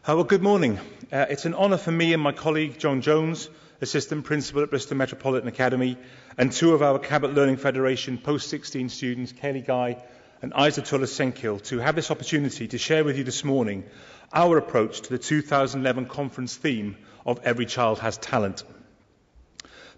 Well, good morning. It's an honour for me and my colleague John Jones, Assistant Principal at Bristol Metropolitan Academy, and two of our Cabot Learning Federation post-16 students, Kelly Guy and Isatullah Senkil, to have this opportunity to share with you this morning our approach to the 2011 conference theme of Every Child Has Talent.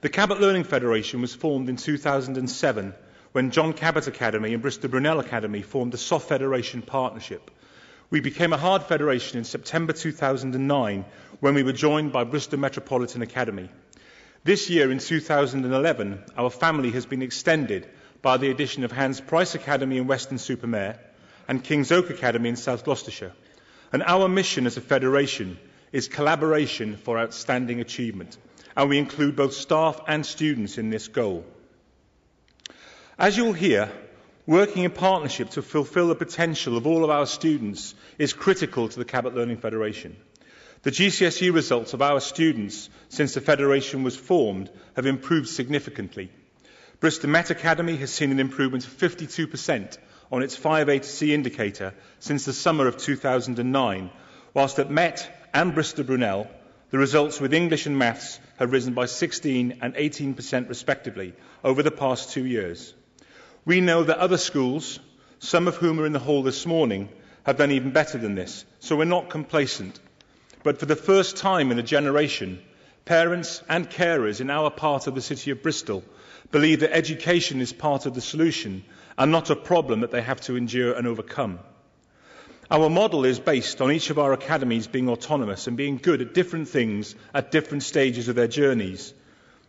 The Cabot Learning Federation was formed in 2007 when John Cabot Academy and Bristol Brunel Academy formed the Soft Federation Partnership. We became a hard federation in September 2009 when we were joined by Bristol Metropolitan Academy. This year, in 2011, our family has been extended by the addition of Hans Price Academy in Weston-super-Mare and King's Oak Academy in South Gloucestershire. And our mission as a federation is collaboration for outstanding achievement, and we include both staff and students in this goal. As you'll hear, working in partnership to fulfil the potential of all of our students is critical to the Cabot Learning Federation. The GCSE results of our students since the Federation was formed have improved significantly. Bristol Met Academy has seen an improvement of 52% on its 5A-C indicator since the summer of 2009, whilst at Met and Bristol Brunel, the results with English and Maths have risen by 16 and 18% respectively over the past 2 years. We know that other schools, some of whom are in the hall this morning, have done even better than this, so we're not complacent. But for the first time in a generation, parents and carers in our part of the city of Bristol believe that education is part of the solution and not a problem that they have to endure and overcome. Our model is based on each of our academies being autonomous and being good at different things at different stages of their journeys.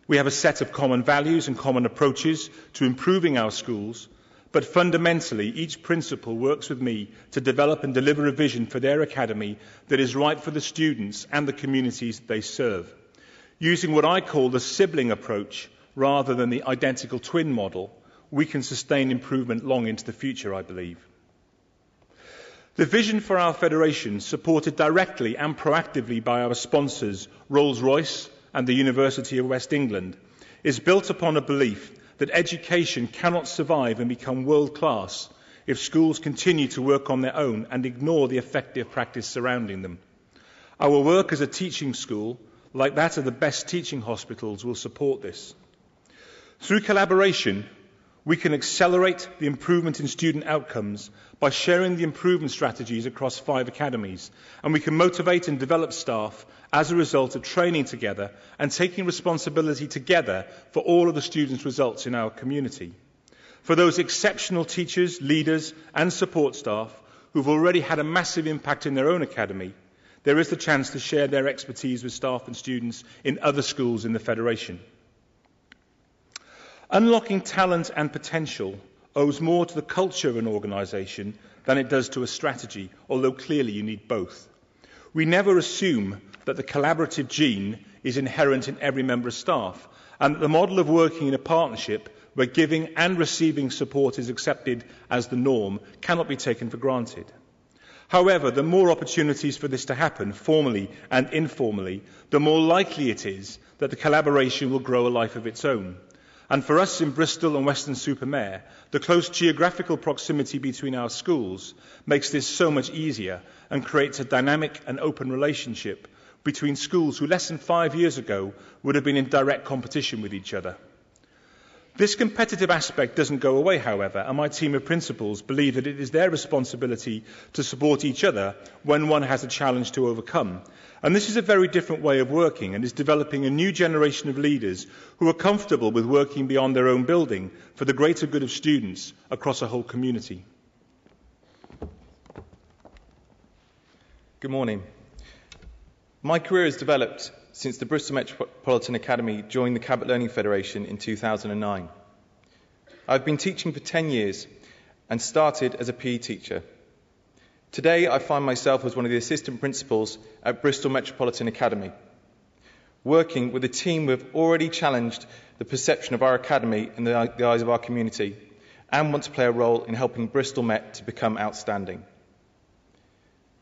We have a set of common values and common approaches to improving our schools, but fundamentally each principal works with me to develop and deliver a vision for their academy that is right for the students and the communities that they serve, using what I call the sibling approach rather than the identical twin model. We can sustain improvement long into the future, I believe. The vision for our federation, supported directly and proactively by our sponsors, Rolls-Royce and the University of West England, is built upon a belief that education cannot survive and become world-class if schools continue to work on their own and ignore the effective practice surrounding them. Our work as a teaching school, like that of the best teaching hospitals, will support this. Through collaboration, we can accelerate the improvement in student outcomes by sharing the improvement strategies across 5 academies, and we can motivate and develop staff as a result of training together and taking responsibility together for all of the students' results in our community. For those exceptional teachers, leaders and support staff who've already had a massive impact in their own academy, there is the chance to share their expertise with staff and students in other schools in the Federation. Unlocking talent and potential owes more to the culture of an organisation than it does to a strategy, although clearly you need both. We never assume that the collaborative gene is inherent in every member of staff, and that the model of working in a partnership where giving and receiving support is accepted as the norm cannot be taken for granted. However, the more opportunities for this to happen, formally and informally, the more likely it is that the collaboration will grow a life of its own. And for us in Bristol and Weston-super-Mare, the close geographical proximity between our schools makes this so much easier and creates a dynamic and open relationship between schools who less than 5 years ago would have been in direct competition with each other. This competitive aspect doesn't go away, however, and my team of principals believe that it is their responsibility to support each other when one has a challenge to overcome. And this is a very different way of working and is developing a new generation of leaders who are comfortable with working beyond their own building for the greater good of students across a whole community. Good morning. My career has developed since the Bristol Metropolitan Academy joined the Cabot Learning Federation in 2009. I've been teaching for 10 years and started as a PE teacher. Today, I find myself as one of the assistant principals at Bristol Metropolitan Academy, working with a team who have already challenged the perception of our academy in the eyes of our community and want to play a role in helping Bristol Met to become outstanding.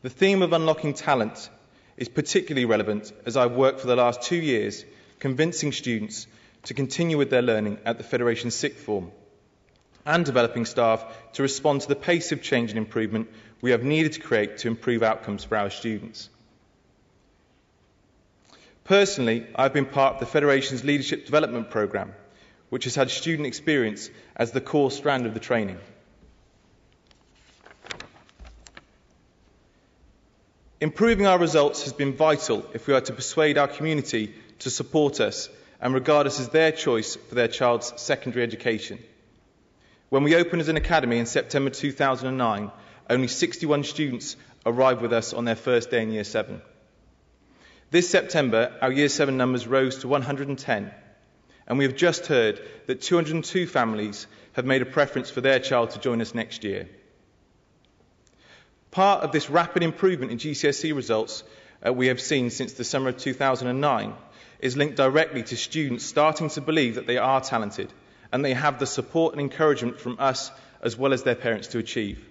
The theme of unlocking talent is particularly relevant as I've worked for the last 2 years convincing students to continue with their learning at the Federation's sixth form and developing staff to respond to the pace of change and improvement we have needed to create to improve outcomes for our students. Personally, I've been part of the Federation's Leadership Development Programme, which has had student experience as the core strand of the training. Improving our results has been vital if we are to persuade our community to support us and regard us as their choice for their child's secondary education. When we opened as an academy in September 2009, only 61 students arrived with us on their first day in Year 7. This September, our Year 7 numbers rose to 110, and we have just heard that 202 families have made a preference for their child to join us next year. Part of this rapid improvement in GCSE results we have seen since the summer of 2009 is linked directly to students starting to believe that they are talented and they have the support and encouragement from us as well as their parents to achieve.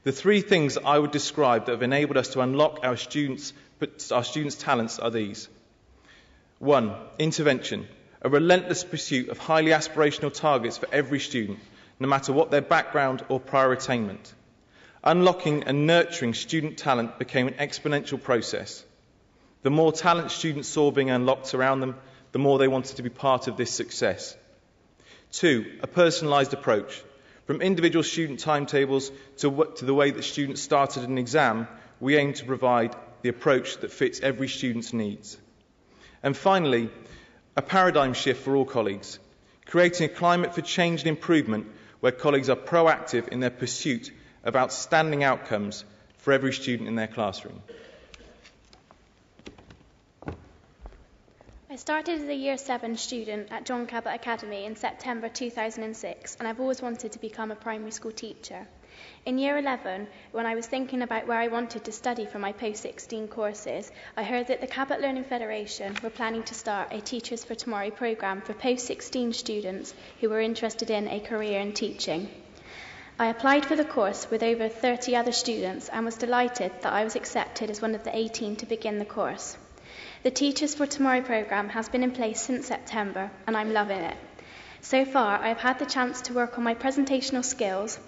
The three things I would describe that have enabled us to unlock our students' talents are these. 1. Intervention, a relentless pursuit of highly aspirational targets for every student, no matter what their background or prior attainment. Unlocking and nurturing student talent became an exponential process. The more talent students saw being unlocked around them, the more they wanted to be part of this success. 2. A personalised approach. From individual student timetables to the way that students started an exam, we aim to provide the approach that fits every student's needs. And finally, a paradigm shift for all colleagues, creating a climate for change and improvement where colleagues are proactive in their pursuit of outstanding outcomes for every student in their classroom. I started as a Year 7 student at John Cabot Academy in September 2006, and I've always wanted to become a primary school teacher. In Year 11, when I was thinking about where I wanted to study for my post-16 courses, I heard that the Cabot Learning Federation were planning to start a Teachers for Tomorrow programme for post-16 students who were interested in a career in teaching. I applied for the course with over 30 other students and was delighted that I was accepted as one of the 18 to begin the course. The Teachers for Tomorrow programme has been in place since September, and I'm loving it. So far, I've had the chance to work on my presentational skills,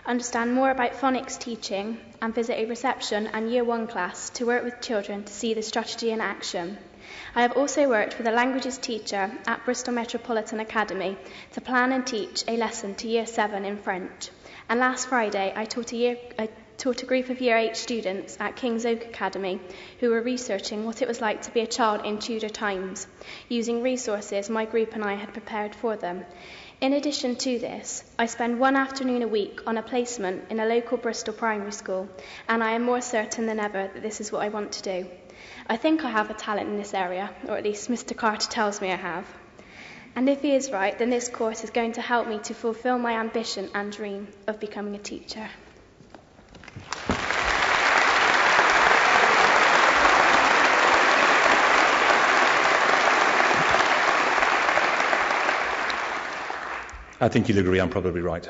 understand more about phonics teaching, and visit a reception and Year 1 class to work with children to see the strategy in action. I have also worked with a languages teacher at Bristol Metropolitan Academy to plan and teach a lesson to Year 7 in French. And last Friday, I taught a group of Year 8 students at King's Oak Academy who were researching what it was like to be a child in Tudor times, using resources my group and I had prepared for them. In addition to this, I spend one afternoon a week on a placement in a local Bristol primary school, and I am more certain than ever that this is what I want to do. I think I have a talent in this area, or at least Mr. Carter tells me I have. And if he is right, then this course is going to help me to fulfil my ambition and dream of becoming a teacher. I think you'll agree I'm probably right.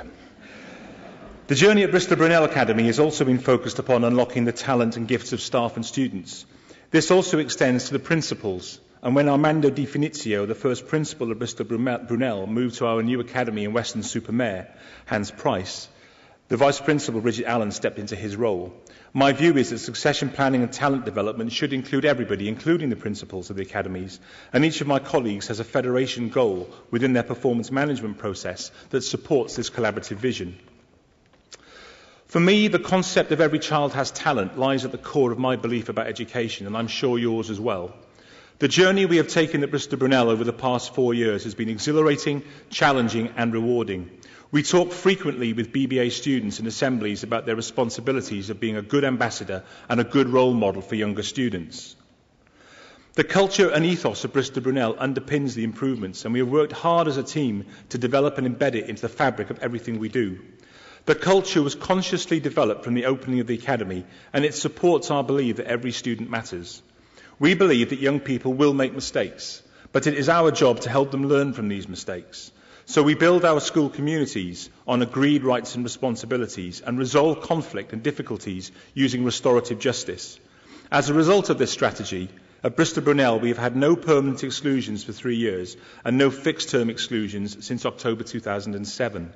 The journey at Bristol Brunel Academy has also been focused upon unlocking the talent and gifts of staff and students. This also extends to the principals. And when Armando Di Finizio, the first principal of Bristol Brunel, moved to our new academy in Weston-super-Mare, Hans Price, the vice principal, Bridget Allen, stepped into his role. My view is that succession planning and talent development should include everybody, including the principals of the academies, and each of my colleagues has a federation goal within their performance management process that supports this collaborative vision. For me, the concept of every child has talent lies at the core of my belief about education, and I'm sure yours as well. The journey we have taken at Bristol Brunel over the past 4 years has been exhilarating, challenging and rewarding. We talk frequently with BBA students in assemblies about their responsibilities of being a good ambassador and a good role model for younger students. The culture and ethos of Bristol Brunel underpins the improvements, and we have worked hard as a team to develop and embed it into the fabric of everything we do. The culture was consciously developed from the opening of the academy, and it supports our belief that every student matters. We believe that young people will make mistakes, but it is our job to help them learn from these mistakes. So we build our school communities on agreed rights and responsibilities and resolve conflict and difficulties using restorative justice. As a result of this strategy, at Bristol Brunel we have had no permanent exclusions for 3 years and no fixed-term exclusions since October 2007.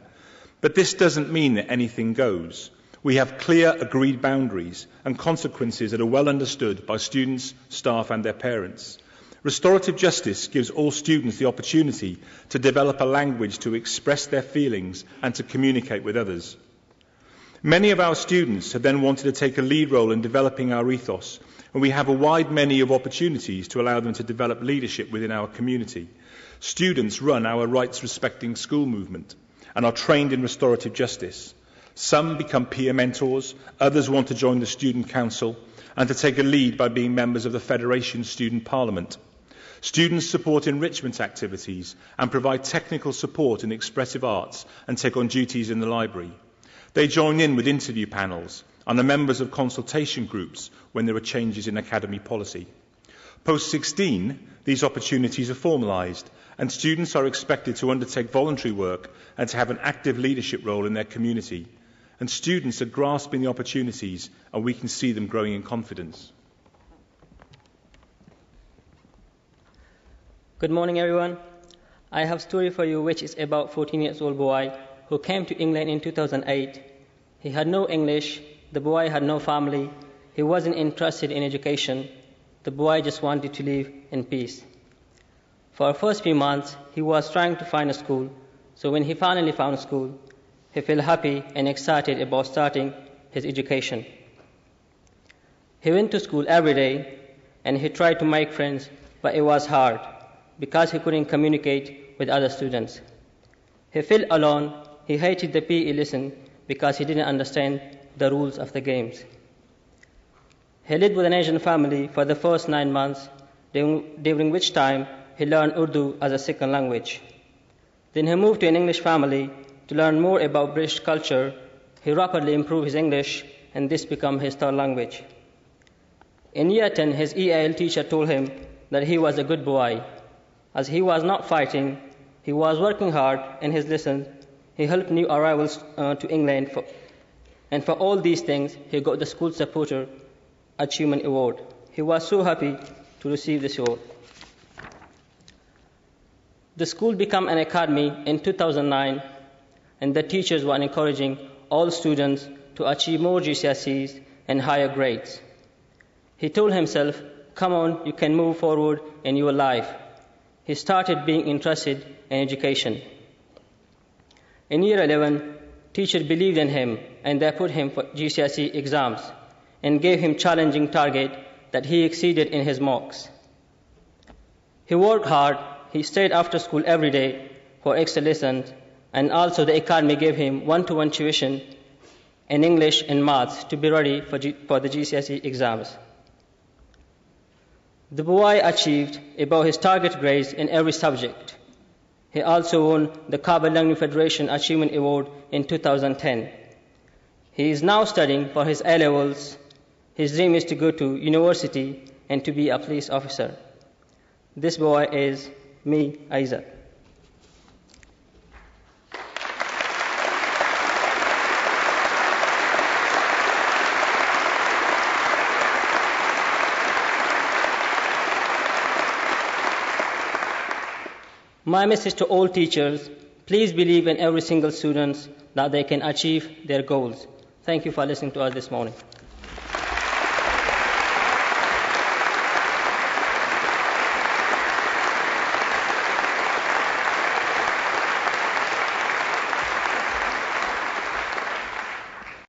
But this doesn't mean that anything goes. We have clear, agreed boundaries and consequences that are well understood by students, staff and their parents. Restorative justice gives all students the opportunity to develop a language to express their feelings and to communicate with others. Many of our students have then wanted to take a lead role in developing our ethos, and we have a wide many of opportunities to allow them to develop leadership within our community. Students run our rights-respecting school movement and are trained in restorative justice. Some become peer mentors, others want to join the student council and to take a lead by being members of the Federation Student Parliament. Students support enrichment activities and provide technical support in expressive arts and take on duties in the library. They join in with interview panels and are members of consultation groups when there are changes in academy policy. Post-16, these opportunities are formalised and students are expected to undertake voluntary work and to have an active leadership role in their community. And students are grasping the opportunities and we can see them growing in confidence. Good morning, everyone. I have a story for you which is about a 14-year-old boy who came to England in 2008. He had no English, the boy had no family, he wasn't interested in education, the boy just wanted to live in peace. For the first few months, he was trying to find a school, so when he finally found a school, he felt happy and excited about starting his education. He went to school every day and he tried to make friends, but it was hard because he couldn't communicate with other students. He felt alone, he hated the PE lesson because he didn't understand the rules of the games. He lived with an Asian family for the first 9 months, during which time he learned Urdu as a second language. Then he moved to an English family to learn more about British culture. He rapidly improved his English and this became his third language. In year 10, his EAL teacher told him that he was a good boy. As he was not fighting, he was working hard in his lessons. He helped new arrivals to England, and for all these things, he got the School Supporter Achievement Award. He was so happy to receive this award. The school became an academy in 2009, and the teachers were encouraging all students to achieve more GCSEs and higher grades. He told himself, "Come on, you can move forward in your life." He started being interested in education. In year 11, teachers believed in him and they put him for GCSE exams and gave him challenging target that he exceeded in his mocks. He worked hard, he stayed after school every day for extra lessons, and also the academy gave him one-to-one tuition in English and maths to be ready for the GCSE exams. The boy achieved above his target grades in every subject. He also won the Cabot Federation Achievement Award in 2010. He is now studying for his A-levels. His dream is to go to university and to be a police officer. This boy is me, Isaac. My message to all teachers, please believe in every single student that they can achieve their goals. Thank you for listening to us this morning.